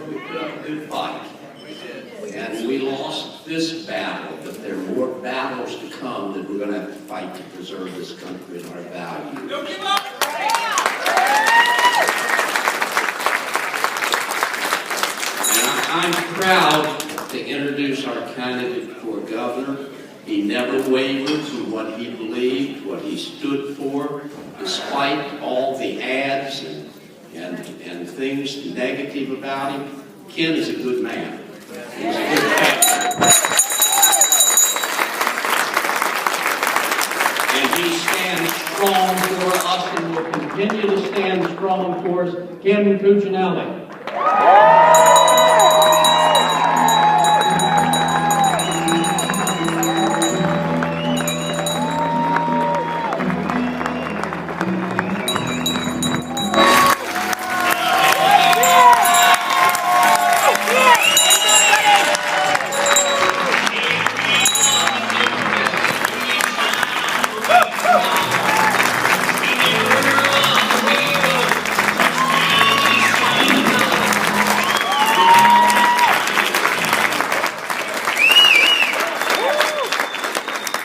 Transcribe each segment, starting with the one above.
We put up a good fight. And we lost this battle, but there are more battles to come that we're going to have to fight to preserve this country and our values. Don't give up! And I'm proud to introduce our candidate for governor. He never wavered from what he believed, what he stood for, despite all the ads and things negative about him. Ken is a good man. He's a good man. And he stands strong for us and will continue to stand strong for us. Ken Cuccinelli.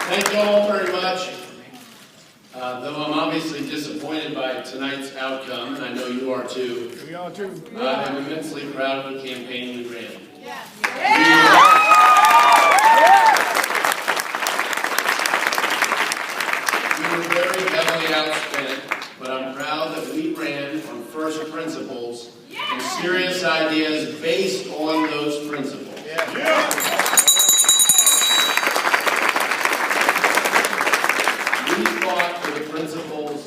Thank you all very much. Though I'm obviously disappointed by tonight's outcome, and I know you are too. We are too. I'm immensely proud of the campaign we ran. We were very heavily outspent, but I'm proud that we ran on first principles and serious ideas based on those principles. We fought for the principles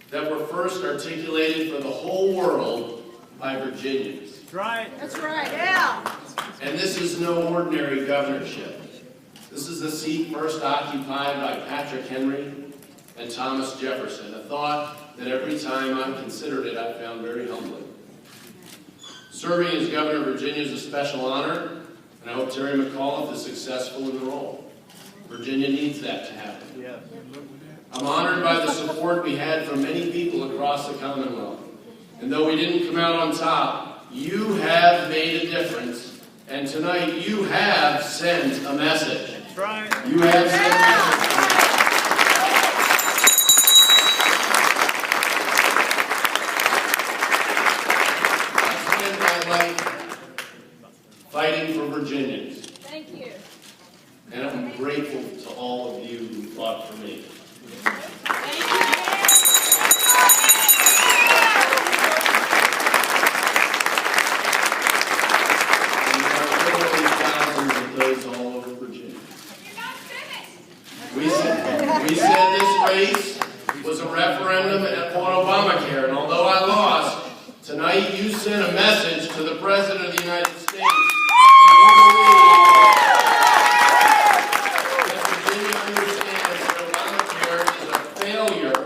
that were first articulated for the whole world by Virginians. That's right. That's right. Yeah. And this is no ordinary governorship. This is the seat first occupied by Patrick Henry and Thomas Jefferson, a thought that every time I've considered it, I've found very humbling. Serving as governor of Virginia is a special honor, and I hope Terry McAuliffe is successful in the role. Virginia needs that to happen. Yes. I'm honored by the support we had from many people across the Commonwealth. And though we didn't come out on top, you have made a difference. And tonight, you have sent a message. That's right. You have sent a message. I spent my life fighting for Virginians. Thank you. And I'm grateful to all of you who fought for me. We said this race was a referendum on Obamacare, and although I lost, tonight you sent a message to the President of the United States that Virginia understands that Obamacare is a failure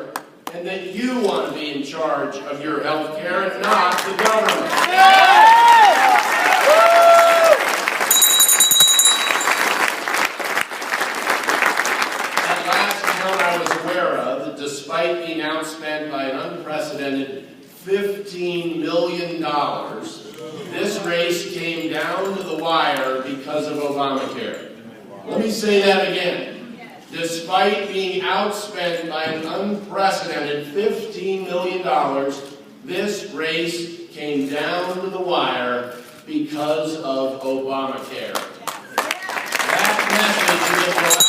and that you want to be in charge of your health care and not the government. Despite being outspent by an unprecedented $15 million, this race came down to the wire because of Obamacare. Let me say that again. Despite being outspent by an unprecedented $15 million, this race came down to the wire because of Obamacare. That message is allowed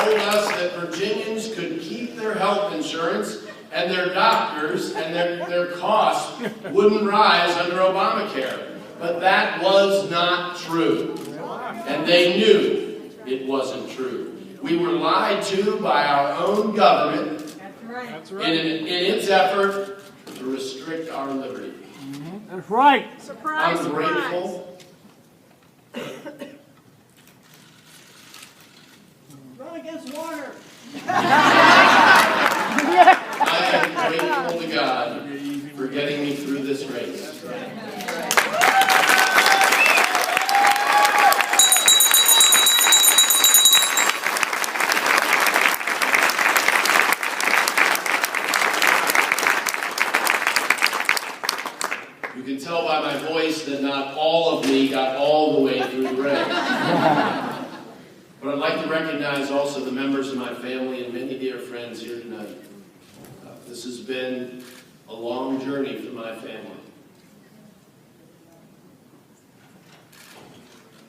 told us that Virginians could keep their health insurance and their doctors and their costs wouldn't rise under Obamacare. But that was not true. And they knew it wasn't true. We were lied to by our own government in its effort to restrict our liberty. That's right. Surprise, I'm grateful. Run against water. I am grateful to God for getting me through this race. You can tell by my voice that not all of me got all the way through the race. But I'd like to recognize also the members of my family and many dear friends here tonight. This has been a long journey for my family.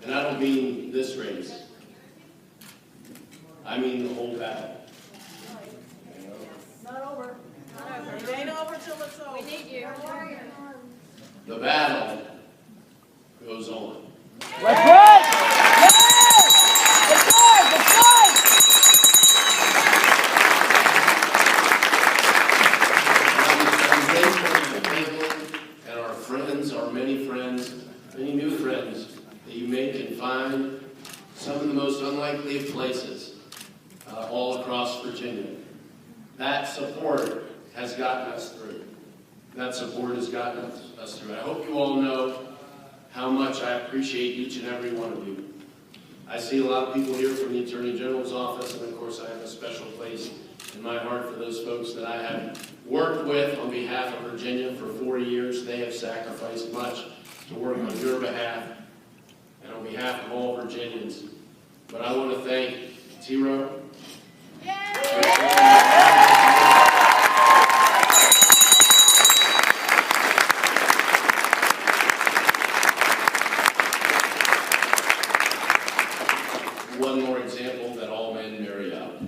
And I don't mean this race. I mean the whole battle. Not over. It ain't over till it's over. We need you. The battle goes on. Let's go! Let's go! I'm grateful to the family and our friends, our many friends, many new friends that you make and find some of the most unlikely of places all across Virginia. That support has gotten us through. That support has gotten us through. I hope you all know how much I appreciate each and every one of you. I see a lot of people here from the Attorney General's office, and of course I have a special place in my heart for those folks that I have worked with on behalf of Virginia for 4 years. They have sacrificed much to work on your behalf and on behalf of all Virginians. But I want to thank Tiro. One more example that all men marry up.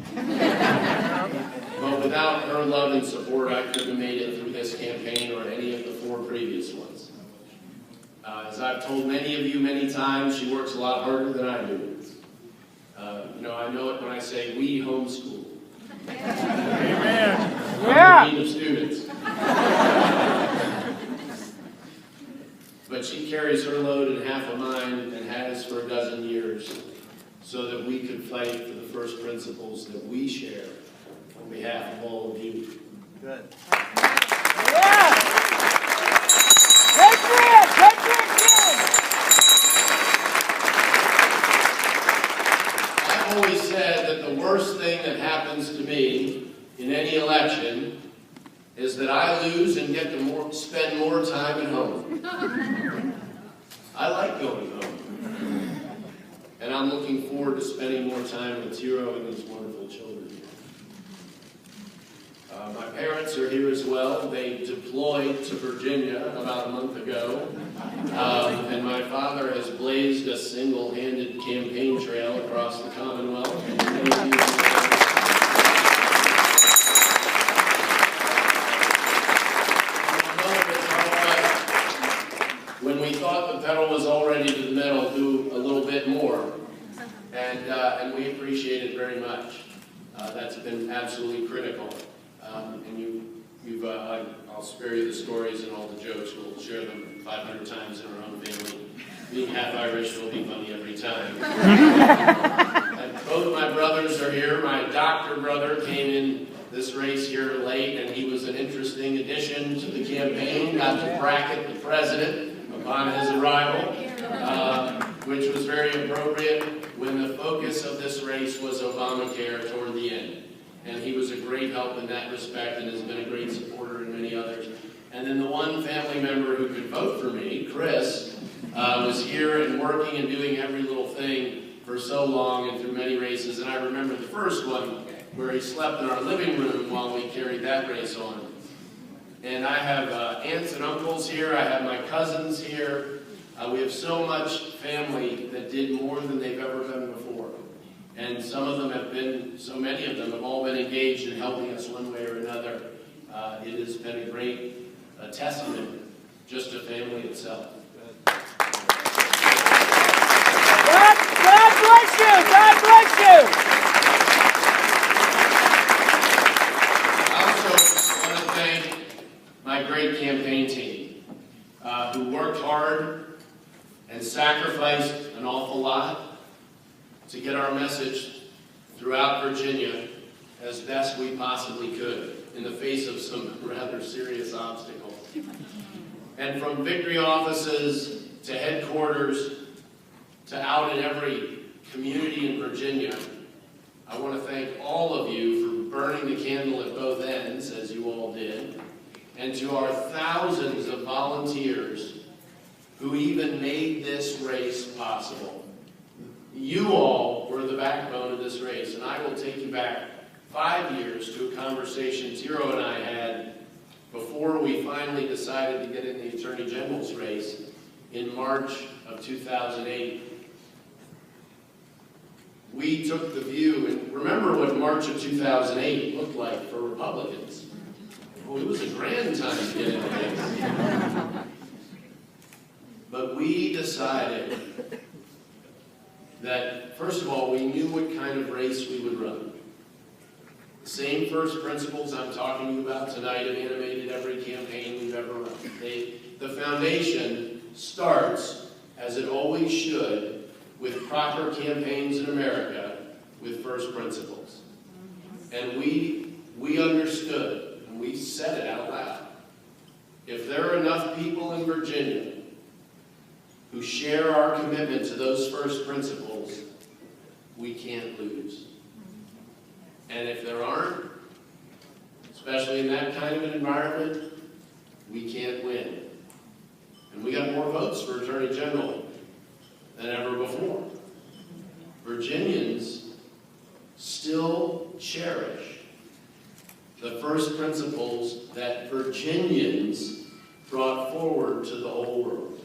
But without her love and support, I couldn't have made it through this campaign or any of the 4 previous ones. As I've told many of you many times, she works a lot harder than I do. I know it when I say we homeschool. Amen. I'm the dean of students. But she carries her load in half of mine and has for a dozen years so that we could fight for the first principles that we share on behalf of all of you. Good. Yeah. Patriot! Patriot kid! I've always said that the worst thing that happens to me in any election is that I lose and get to spend more time at home. I like going home. And I'm looking forward to spending more time with Tiro and these wonderful children. My parents are here as well. They deployed to Virginia about a month ago. And my father has blazed a single-handed campaign trail across the Commonwealth. When we thought the pedal was already to the metal, do a little bit more. And we appreciate it very much. That's been absolutely critical. I'll spare you the stories and all the jokes. We'll share them 500 times in our own family. Being half Irish will be funny every time. And both my brothers are here. My doctor brother came in this race here late, and he was an interesting addition to the campaign. Got to bracket the president upon his arrival, which was very appropriate when the focus of this race was Obamacare toward the end. And he was a great help in that respect and has been a great supporter in many others. And then the one family member who could vote for me, Chris, was here and working and doing every little thing for so long and through many races. And I remember the first one where he slept in our living room while we carried that race on. And I have aunts and uncles here. I have my cousins here. We have so much family that did more than they've ever done before. And some of them have been, so many of them have all been engaged in helping us one way or another. It has been a great testament just to family itself. God bless you! God bless you! I also want to thank my great campaign team who worked hard and sacrificed an awful lot to get our message throughout Virginia as best we possibly could in the face of some rather serious obstacles. And from victory offices to headquarters to out in every community in Virginia, I want to thank all of you for burning the candle at both ends, as you all did, and to our thousands of volunteers who even made this race possible. You all were the backbone of this race, and I will take you back 5 years to a conversation Tiro and I had before we finally decided to get in the Attorney General's race in March of 2008. We took the view, and remember what March of 2008 looked like for Republicans. Well, it was a grand time to get in the race. But we decided that, first of all, we knew what kind of race we would run. The same first principles I'm talking to you about tonight have animated every campaign we've ever run. The foundation starts, as it always should, with proper campaigns in America, with first principles. And we understood, and we said it out loud. If there are enough people in Virginia who share our commitment to those first principles, we can't lose. And if there aren't, especially in that kind of an environment, we can't win. And we got more votes for Attorney General than ever before. Virginians still cherish the first principles that Virginians brought forward to the whole world.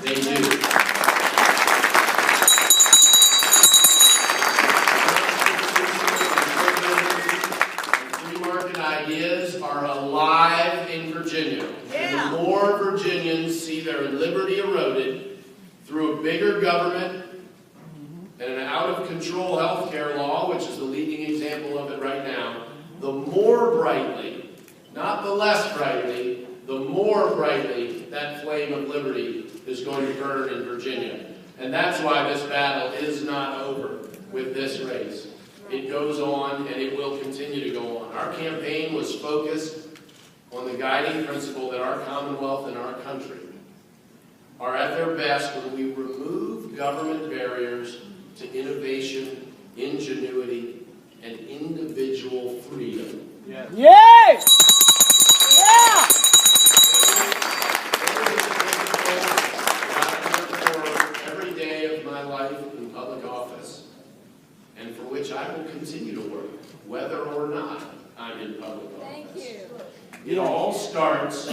They do. Free market ideas are alive in Virginia. And the more Virginians see their liberty eroded through a bigger government and an out-of-control health care law, which is the leading example of it right now, the more brightly, not the less brightly, the more brightly that flame of liberty is going to burn in Virginia. And that's why this battle is not over with this race. It goes on, and it will continue to go on. Our campaign was focused on the guiding principle that our Commonwealth and our country are at their best when we remove government barriers to innovation, ingenuity, and individual freedom. Yes. Yay! Yeah! Every day of my life in public office, and for which I will continue to work, whether or not I'm in public office. Thank you. It all starts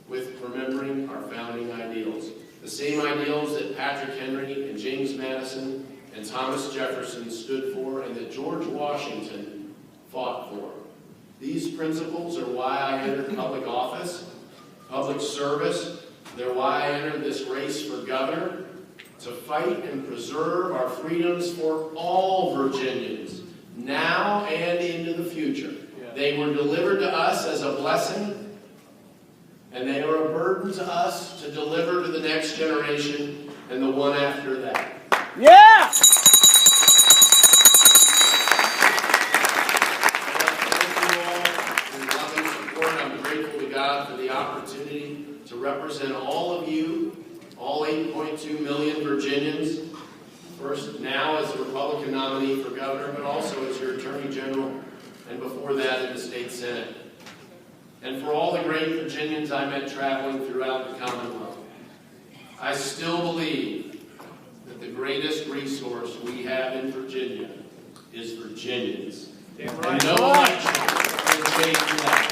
with remembering our founding ideals. The same ideals that Patrick Henry and James Madison and Thomas Jefferson stood for and that George Washington fought for. These principles are why I entered public office, public service. They're why I entered this race for governor, to fight and preserve our freedoms for all Virginians, now and into the future. They were delivered to us as a blessing, and they are a burden to us to deliver to the next generation and the one after that. Yeah! I'm grateful to God for the opportunity to represent all of you, all 8.2 million Virginians, first now as the Republican nominee for governor, but also as your Attorney General, and before that in the state Senate. And for all the great Virginians I met traveling throughout the Commonwealth, I still believe that the greatest resource we have in Virginia is Virginians. And no election can change that.